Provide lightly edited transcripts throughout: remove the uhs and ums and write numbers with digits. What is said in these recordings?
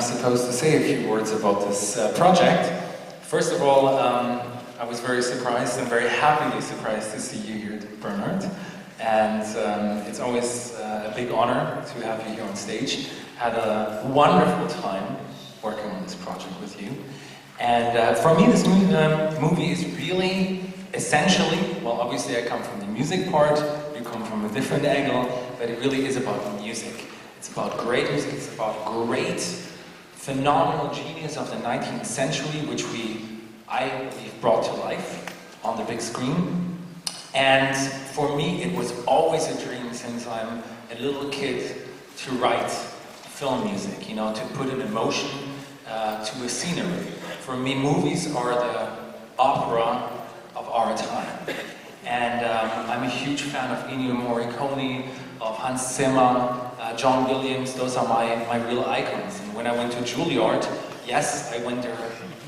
supposed to say a few words about this project. First of all, I was very surprised and very happily surprised to see you here, Bernard. And it's always a big honor to have you here on stage. Had a wonderful time working on this project with you. And for me, this movie is really essentially, well, obviously I come from the music part, you come from a different angle, but it really is about music. It's about great music, it's about great, phenomenal genius of the 19th century, which I believe, brought to life on the big screen. And for me, it was always a dream since I'm a little kid to write film music, you know, to put an emotion to a scenery. For me, movies are the opera of our time. And I'm a huge fan of Ennio Morricone, of Hans Zimmer, John Williams. Those are my real icons. And when I went to Juilliard, yes, I went there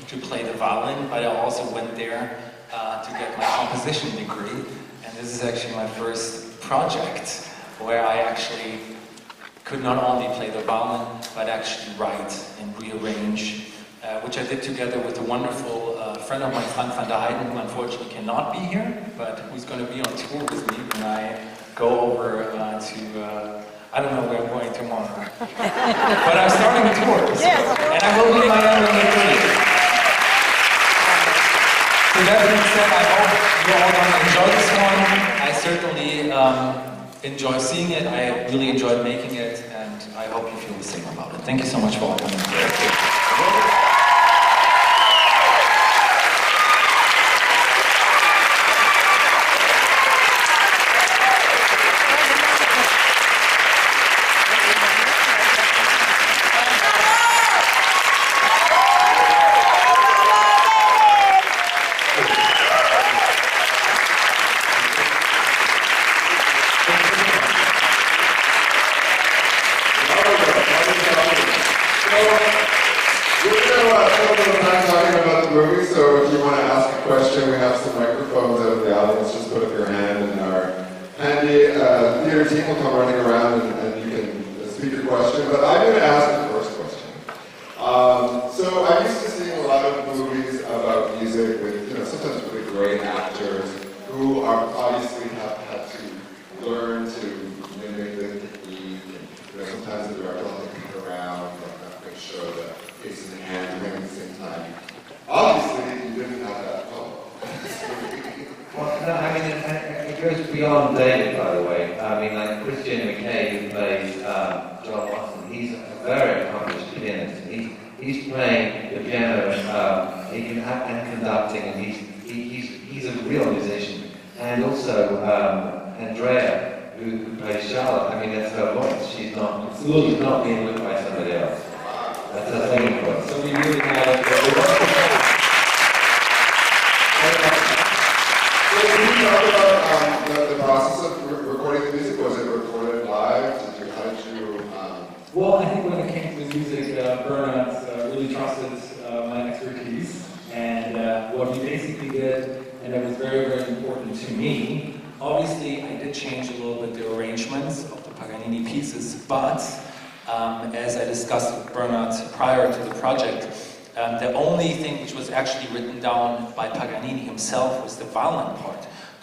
to play the violin, but I also went there to get my composition degree. And this is actually my first project where I actually could not only play the violin, but actually write and rearrange, which I did together with a wonderful friend of mine, Frank van der Heijden, who unfortunately cannot be here, but who's going to be on tour with me when I go over to, I don't know where I'm going tomorrow. But I'm starting a tour, so, and I will be in Miami on the 30th. So that being said, I hope you're all going to enjoy this one. I certainly enjoy seeing it, I really enjoyed making it, and I hope you feel the same about it. Thank you so much for all coming.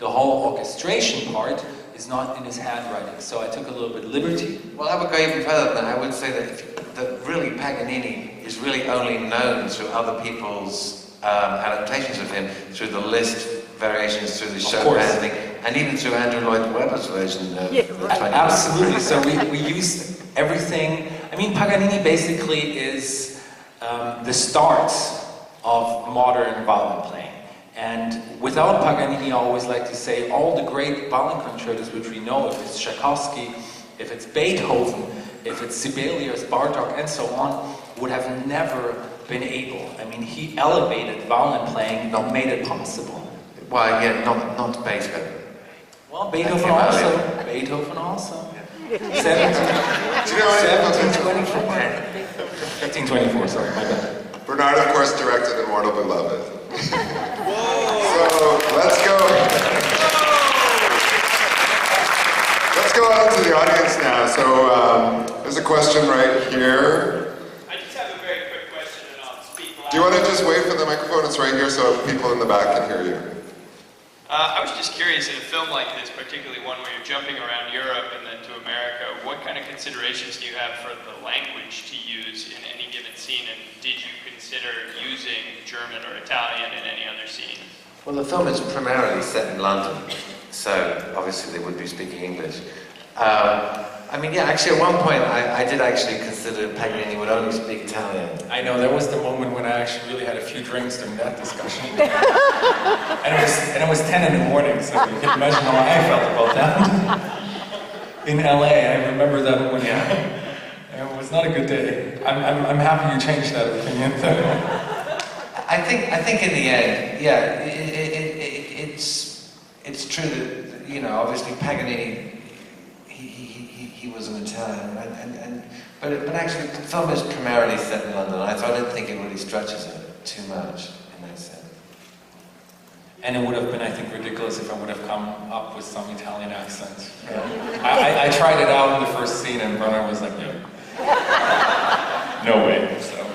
The whole orchestration part is not in his handwriting, so I took a little bit of liberty. Well, I would go even further than that. I would say that really Paganini is really only known through other people's adaptations of him, through the Liszt variations, through the Chopin thing, and even through Andrew Lloyd Webber's version of the 20th. Absolutely, so we used everything. I mean, Paganini basically is the start of modern violin playing. And without Paganini, I always like to say, all the great violin concertos which we know, if it's Tchaikovsky, if it's Beethoven, if it's Sibelius, Bartók, and so on, would have never been able. I mean, he elevated violin playing, not made it possible. Well, yeah, not Beethoven. Well, Beethoven also. Beethoven also. 1524, sorry, my bad. Bernard, of course, directed Immortal Beloved. So, let's go out to the audience now. So, there's a question right here. I just have a very Do you want to just wait for the microphone? It's right here so people in the back can hear you. I was just curious, in a film like this, particularly one where you're jumping around Europe and then to America, what kind of considerations do you have for the language to use in any given scene, and did you consider using German or Italian in any other scene? Well, the film is primarily set in London, so obviously they would be speaking English. I mean, yeah, actually at one point I did actually consider Paganini would only speak Italian. I know, that was the moment when I actually really had a few drinks during that discussion. and it was 10 in the morning, so you can imagine how I felt about that. In LA, I remember that when it was not a good day. I'm happy you changed that opinion. I think in the end, yeah, it's true that, you know, obviously Paganini, he was an Italian, but actually the film is primarily set in London, so I don't think it really stretches it too much in that sense. And it would have been, I think, ridiculous if I would have come up with some Italian accent. I tried it out in the first scene and Bernard was like, no. No way, so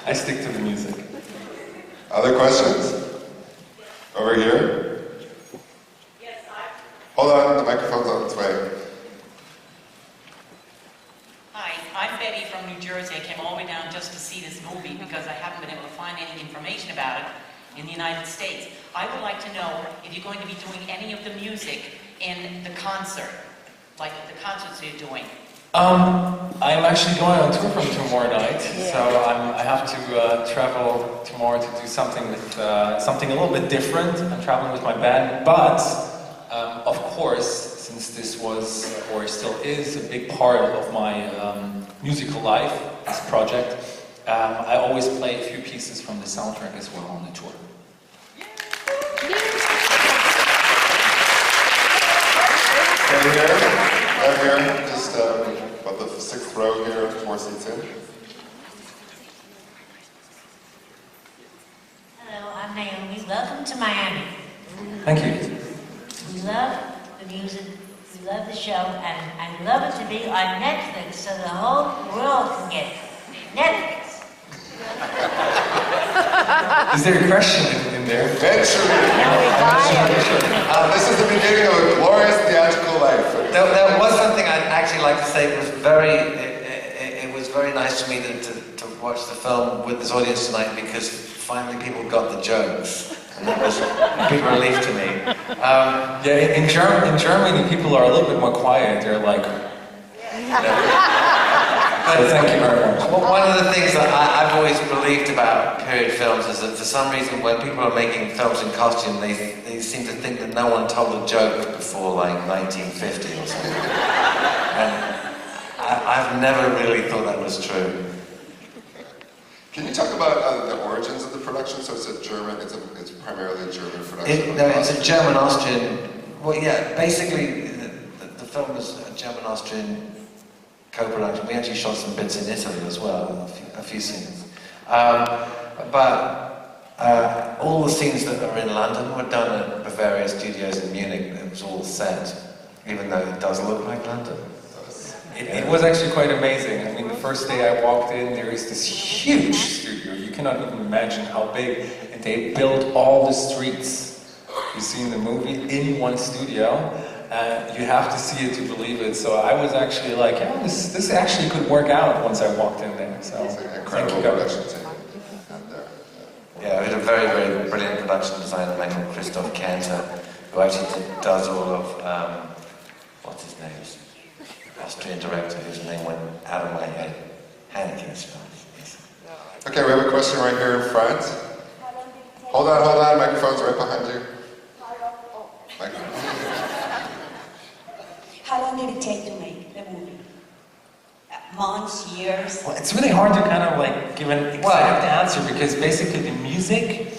I stick to the music. Other questions? Over here? Yes, Hold on, the microphone's on its way. Hi, I'm Betty from New Jersey. I came all the way down just to see this movie because I haven't been able to find any information about it in the United States. I would like to know if you're going to be doing any of the music in the concert, like the concerts you're doing. I'm actually going on tour from tomorrow night, so I have to travel tomorrow to do something with something a little bit different. I'm traveling with my band, but of course, since this was or still is a big part of my musical life, this project, I always play a few pieces from the soundtrack as well on the tour. Right here, just about the 6th row here, 4 seats in. Hello, I'm Naomi. Welcome to Miami. Thank you. We love the music, we love the show, and I love it to be on Netflix so the whole world can get Netflix. Is there a question in there? Eventually. This is the beginning of a glorious theatrical life. There was something I'd actually like to say. It was very nice for me to watch the film with this audience tonight because finally people got the jokes. And that was a big relief to me. In Germany, people are a little bit more quiet. They're like... So thank you very much. Well, one of the things that I've always believed about period films is that for some reason when people are making films in costume, they seem to think that no one told a joke before like 1950 or something. And I've never really thought that was true. Can you talk about the origins of the production? So it's a German, it's primarily a German production. It's a German-Austrian, well yeah, basically the film is a German-Austrian co-production. We actually shot some bits in Italy as well, a few scenes. But all the scenes that are in London were done at Bavaria Studios in Munich. It was all set, even though it does look like London. It was actually quite amazing. I mean, the first day I walked in, there is this huge studio. You cannot even imagine how big. And they built all the streets you see in the movie in one studio. You have to see it to believe it. So I was actually like, yeah, this actually could work out once I walked in there. So it's an incredible production team. Yeah, we had a very, very brilliant production designer, man called Christoph Kanter, who actually does all of, what's his name? Austrian director whose name went out of my head. Haneke. Okay, we have a question right here in front. Hold on, microphone's right behind you. How long did it take to make the movie? Months, years? Well, it's really hard to kind of like give an exact answer because basically the music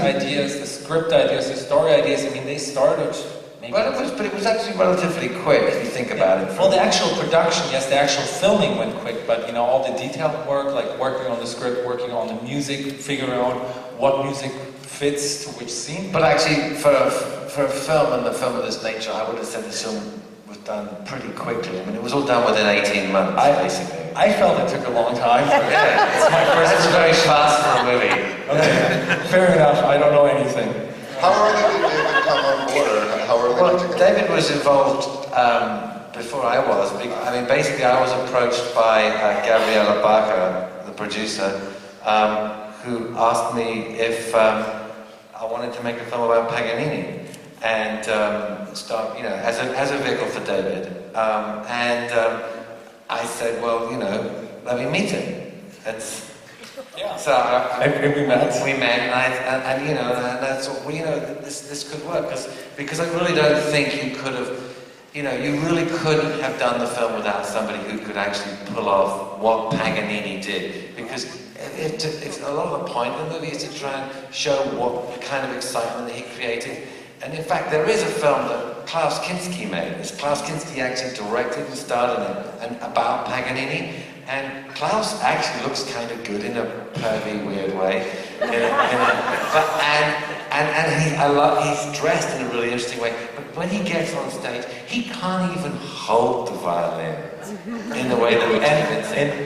ideas, the script ideas, the story ideas, I mean, they started maybe... Well, it was actually relatively quick if you think about it. Well, the actual production, yes, the actual filming went quick, but you know, all the detailed work, like working on the script, working on the music, figuring out what music fits to which scene. But actually, for a film and a film of this nature, I would have said this film was done pretty quickly. I mean, it was all done within 18 months, basically. I felt it took a long time. Yeah, It's my first. That's very fast for a movie. Okay, fair enough. I don't know anything. How early did David come on board? How early did you Well, come? David was involved before I was. I mean, basically, I was approached by Gabriella Barker, the producer, who asked me if I wanted to make a film about Paganini and start, you know, as a vehicle for David. I said, well, you know, let me meet him. Yeah. So we met. We met, and you know, and I thought, well, you know, this could work because I really don't think you could have, you know, you really couldn't have done the film without somebody who could actually pull off what Paganini did. Because it's a lot of the point of the movie is to try and show what kind of excitement that he created. And in fact, there is a film that Klaus Kinski made. Klaus Kinski actually directed and starred in it, and about Paganini. And Klaus actually looks kind of good in a pervy, weird way. He's dressed in a really interesting way. But when he gets on stage, he can't even hold the violin in the way that we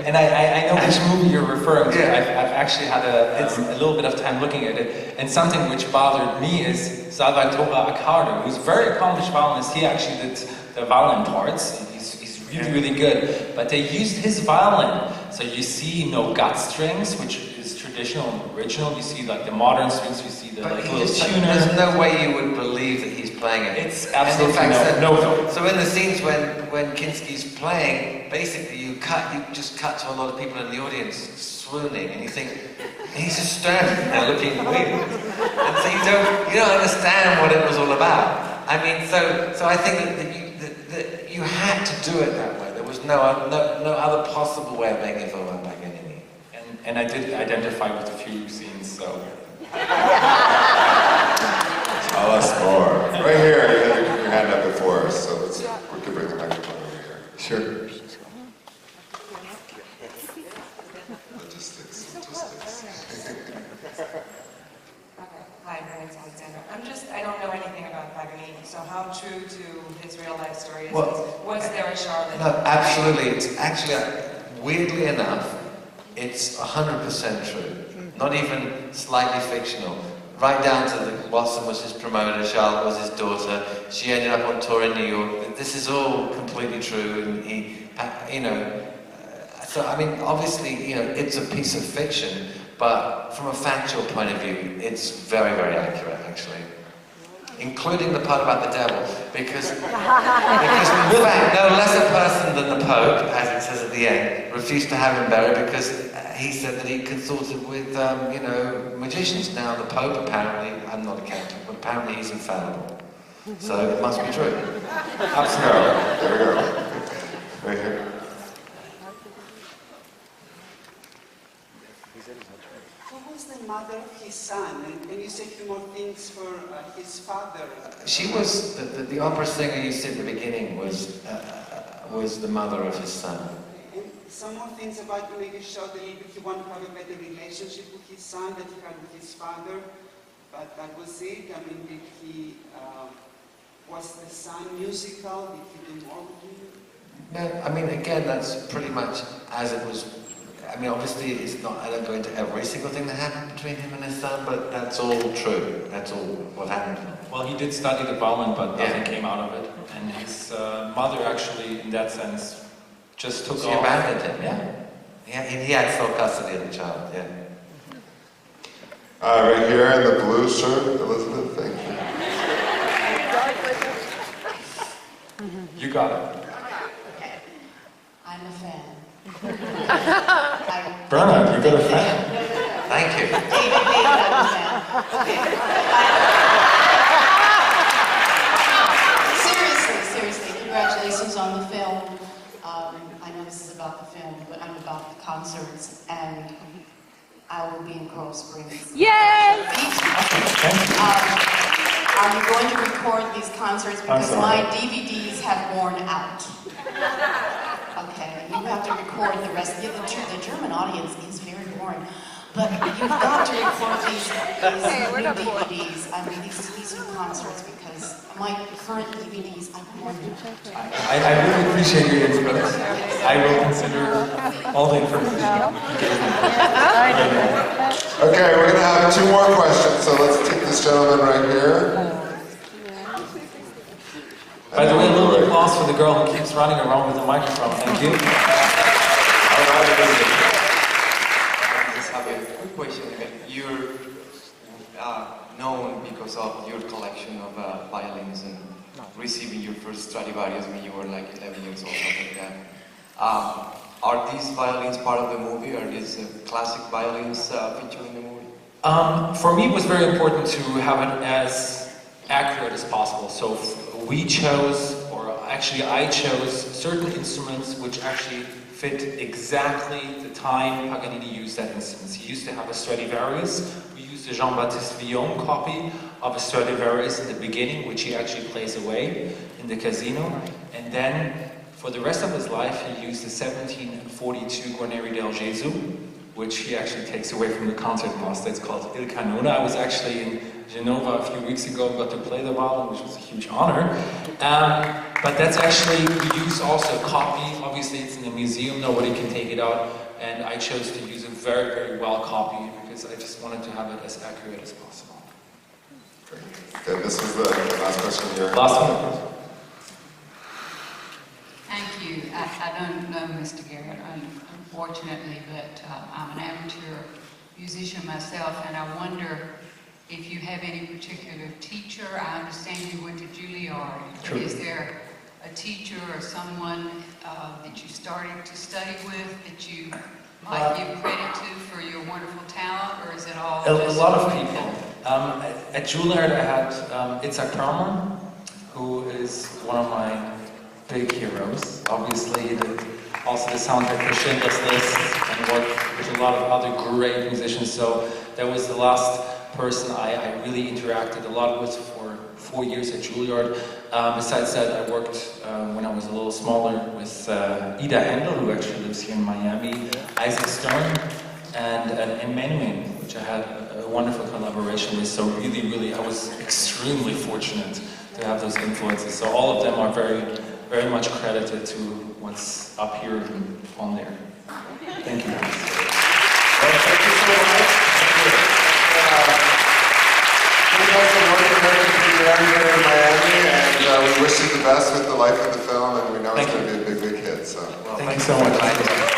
And I know which movie you're referring to. Yeah. I've actually had a little bit of time looking at it. And something which bothered me is Salvatore Accardo, who's a very accomplished violinist. He actually did the violin parts. He's really, really good. But they used his violin. So you see no gut strings, which is traditional and original. You see like the modern strings. You see the like little tuner. There's no way you would believe that he's playing it. It's absolutely no. So in the scenes when Kinski's playing, basically you just cut to a lot of people in the audience swooning, and you think he's just standing there looking weird, and so you don't understand what it was all about. I mean, so I think that you had to do it that way. There was no other possible way of making a film about Paganini. And I did identify with a few scenes, so. Tell us more. Right here, you had your hand up before, so we can bring the microphone over here. Sure. Logistics. Hi, my name's Alexander. I don't know anything about Paganini, so how true to his real life story is this? Was there a Charlotte? No, absolutely. It's actually, weirdly enough, it's 100% true. Not even slightly fictional. Right down to Watson was his promoter, Charlotte was his daughter. She ended up on tour in New York. This is all completely true, and he, you know. So I mean, obviously, you know, it's a piece of fiction, but from a factual point of view, it's very, very accurate, actually. Including the part about the devil, because in fact, no less a person than the Pope, as it says at the end, refused to have him buried because he said that he consulted with, you know, magicians. Now the Pope apparently, I'm not a Catholic, but apparently he's infallible. So it must be true. Absolutely. There we go. Right here. Who was the mother of his son? And you say a few more things for his father. She was, the opera singer you said at the beginning was the mother of his son. And some more things about you maybe showed a little bit he wanted to have a better relationship with his son that he had with his father. But that was it. I mean, did he, was the son musical? Did he do more with you? No, I mean, again, that's pretty much as it was. I mean, obviously, it's not, I don't go into every single thing that happened between him and his son, but that's all true. That's all what happened. Well, he did study the violin, but nothing came out of it. And his mother actually, in that sense, just took off. She abandoned him, yeah. He had full custody of the child, yeah. Right here in the blue shirt, Elizabeth, thank you. You got it. I'm a fan. Bernard, you got a fan? Thank you. David, I'm a fan. Seriously, congratulations on the film. I know this is about the film, but I'm about the concerts, and I will be in Coral Springs. Yay! Are you going to record these concerts? Because my DVDs have worn out. Okay, you have to record the rest. The German audience is very boring. But you've got to record these new DVDs. I mean, these new concerts, because my current DVDs, I really appreciate your input. I will consider all the information. Okay, we're going to have 2 more questions, so let's take this gentleman right here. By the way, a little applause for the girl who keeps running around with the microphone. Thank you. Question. You're known because of your collection of violins and receiving your first Stradivarius when you were like 11 years old, something like that. Are these violins part of the movie? Are these classic violins featured in the movie? For me, it was very important to have it as accurate as possible. So we chose, or actually I chose, certain instruments which actually fit exactly the time Paganini used that instruments. He used to have a Stradivarius. We used a Jean-Baptiste Villon copy of a Stradivarius in the beginning, which he actually plays away in the casino. And then, for the rest of his life, he used the 1742 Guarneri del Gesù, which he actually takes away from the concertmaster. It's called Il Canone. I was actually in Genova a few weeks ago and got to play the violin, which was a huge honor. But that's actually, we use also a copy. Obviously, it's in the museum, nobody can take it out. And I chose to use a very, very well copy because I just wanted to have it as accurate as possible. Great. Okay, this was the last question here. Last one. Thank you. I don't know Mr. Garrett, unfortunately, but I'm an amateur musician myself, and I wonder if you have any particular teacher. I understand you went to Juilliard. True. Is there a teacher or someone that you started to study with that you might give credit to for your wonderful talent, or is it all A just lot of people. At Juilliard I had Itzhak Perlman, who is one of my big heroes. Obviously, he did also the soundtrack for Schindler's List and worked with a lot of other great musicians. So that was the last person I really interacted a lot with for 4 years at Juilliard. Besides that, I worked when I was a little smaller with Ida Händel, who actually lives here in Miami, Isaac Stern, and Menuhin, which I had a wonderful collaboration with. So really, I was extremely fortunate to have those influences. So all of them are very much credited to what's up here and on there. Thank you. Well, thank you so much. We got some North American premiere here in Miami, and we wish you the best with the life of the film, and we know it's going to be a big hit. So, Thank you so much.